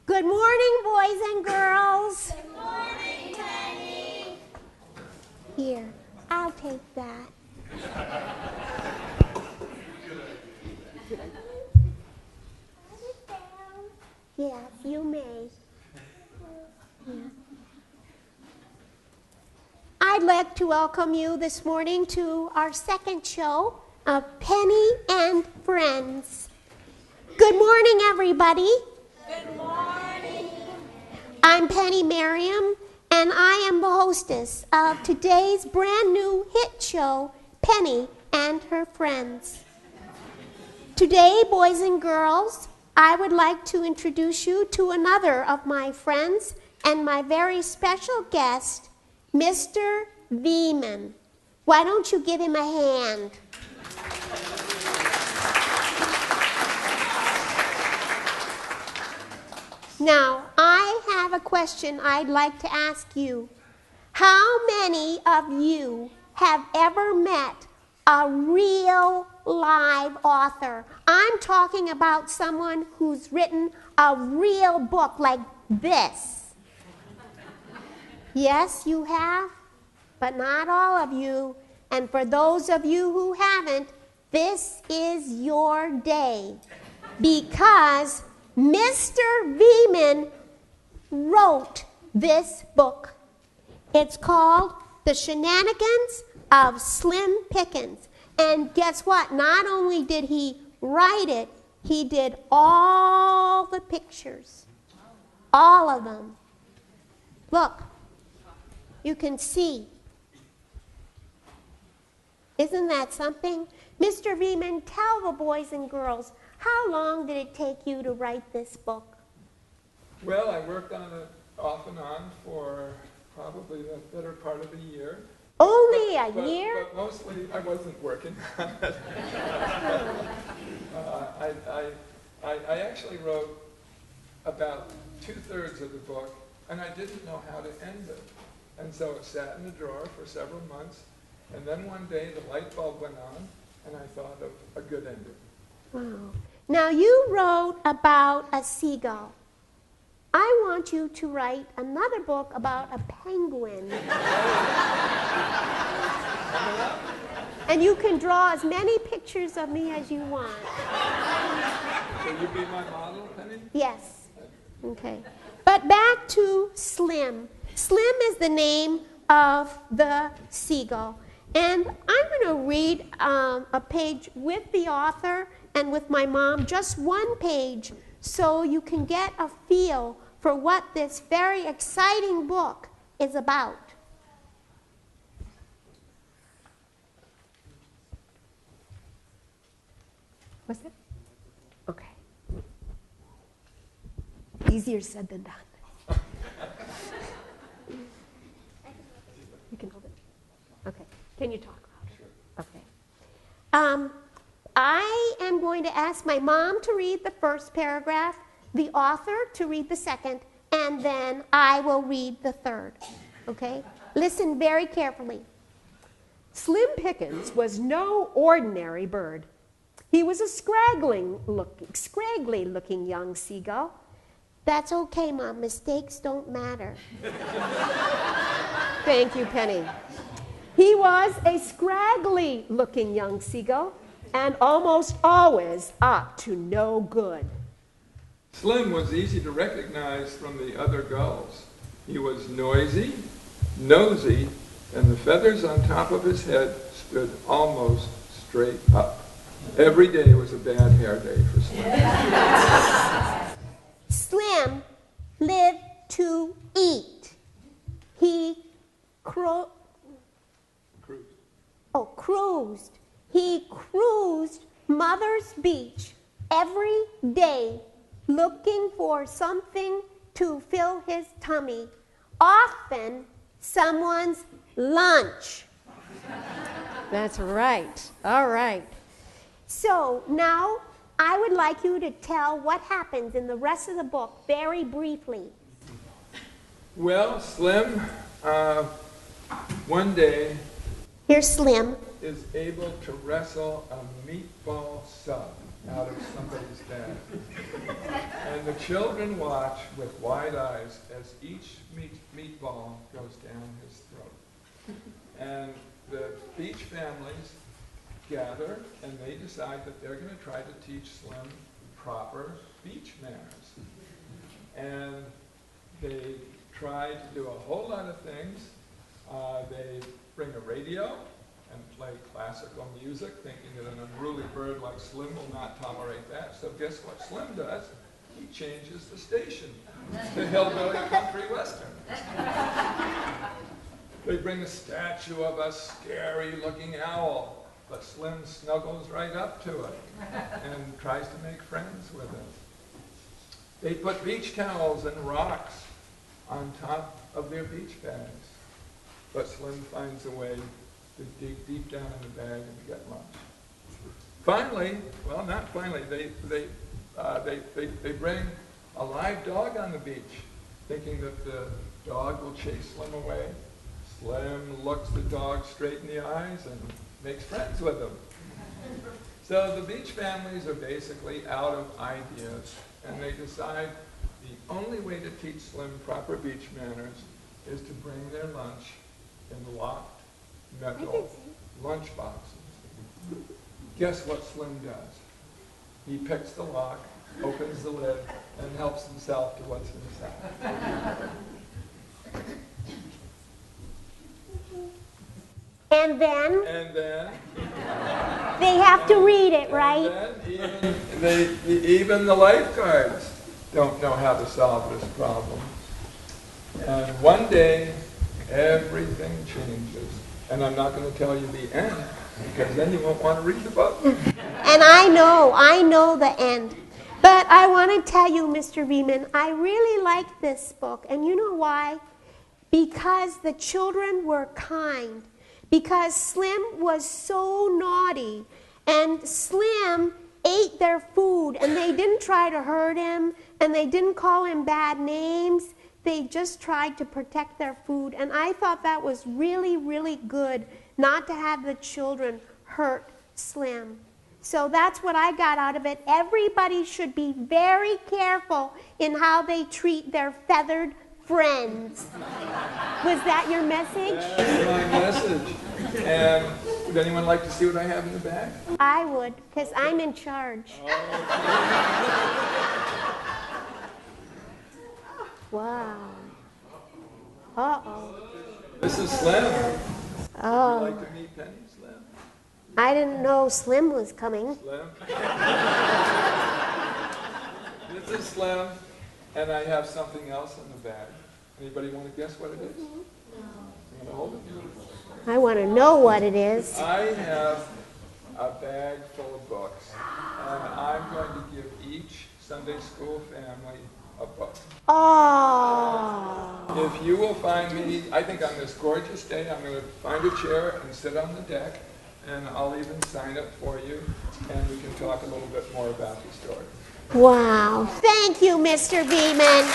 Good morning, boys and girls. Good morning, Penny. Here, I'll take that. Yes, you may. Yeah. I'd like to welcome you this morning to our second show of Penny and Friends. Good morning, everybody. Good morning. I'm Penny Merriam, and I am the hostess of today's brand new hit show, Penny and Her Friends. Today, boys and girls, I would like to introduce you to another of my friends and my very special guest, Mr. Viehmann. Why don't you give him a hand? Now, I have a question I'd like to ask you. How many of you have ever met a real live author? I'm talking about someone who's written a real book like this. Yes, you have, but not all of you. And for those of you who haven't, this is your day, because Mr. Viehmann wrote this book. It's called The Shenanigans of Slim Pickens. And guess what? Not only did he write it, he did all the pictures. All of them. Look, you can see. Isn't that something? Mr. Viehmann, tell the boys and girls, how long did it take you to write this book? Well, I worked on it off and on for probably the better part of a year. Only a year? But mostly I wasn't working on it. I actually wrote about 2/3 of the book, and I didn't know how to end it. And so it sat in the drawer for several months, and then one day the light bulb went on, and I thought of a good ending. Wow. Now, you wrote about a seagull. I want you to write another book about a penguin. And you can draw as many pictures of me as you want. Will you be my model, Penny? Yes. Okay. But back to Slim. Slim is the name of the seagull. And I'm going to read a page with the author and with my mom, just one page, so you can get a feel for what this very exciting book is about. What's that? Okay. Easier said than done. You can hold it. Okay. Can you talk louder? Okay. I am going to ask my mom to read the first paragraph, the author to read the second, and then I will read the third. Okay? Listen very carefully. Slim Pickens was no ordinary bird. He was a scraggly looking young seagull. That's okay, Mom. Mistakes don't matter. Thank you, Penny. He was a scraggly looking young seagull, and almost always up to no good. Slim was easy to recognize from the other gulls. He was noisy, nosy, and the feathers on top of his head stood almost straight up. Every day was a bad hair day for Slim. Slim lived to eat. He cruised. He cruised Mother's Beach every day looking for something to fill his tummy, often someone's lunch. That's right. All right. So now I would like you to tell what happens in the rest of the book very briefly. Well, Slim, one day, Here's Slim. is able to wrestle a meatball sub out of somebody's bag. And And the children watch with wide eyes as each meatball goes down his throat. And the beach families gather and they decide that they're going to try to teach Slim proper beach manners. And they try to do a whole lot of things. They bring a radio and play classical music, thinking that an unruly bird like Slim will not tolerate that. So guess what Slim does? He changes the station to hillbilly country western. They bring a statue of a scary-looking owl, but Slim snuggles right up to it and tries to make friends with it. They put beach towels and rocks on top of their beach bags, but Slim finds a way to dig deep down in the bag and to get lunch. Finally, well, not finally, they bring a live dog on the beach, thinking that the dog will chase Slim away. Slim looks the dog straight in the eyes and makes friends with him. So the beach families are basically out of ideas, and they decide the only way to teach Slim proper beach manners is to bring their lunch in locked metal lunch boxes. Guess what Slim does? He picks the lock, opens the lid, and helps himself to what's inside. And then And then, they have to read it, right? and then even the lifeguards don't know how to solve this problem. And one day, everything changes. And I'm not going to tell you the end, because then you won't want to read the book. And I know the end. But I want to tell you, Mr. Viehmann, I really like this book. And you know why? Because the children were kind. Because Slim was so naughty. And Slim ate their food. And they didn't try to hurt him. And they didn't call him bad names. They just tried to protect their food. And I thought that was really, really good, not to have the children hurt Slim. So that's what I got out of it. Everybody should be very careful in how they treat their feathered friends. Was that your message? That's my message. And would anyone like to see what I have in the bag? I would, because I'm in charge. Wow. Uh-oh. This is Slim. Would Oh. you like to meet Penny, Slim? I didn't know Slim was coming. Slim? This is Slim, and I have something else in the bag. Anybody want to guess what it is? I'm going to hold it. I want to know what it is. I have a bag full of books, and I'm going to give each Sunday school family a book. Oh. If you will find me, I think on this gorgeous day, I'm going to find a chair and sit on the deck, and I'll even sign it for you, and we can talk a little bit more about the story. Wow. Thank you, Mr. Viehmann.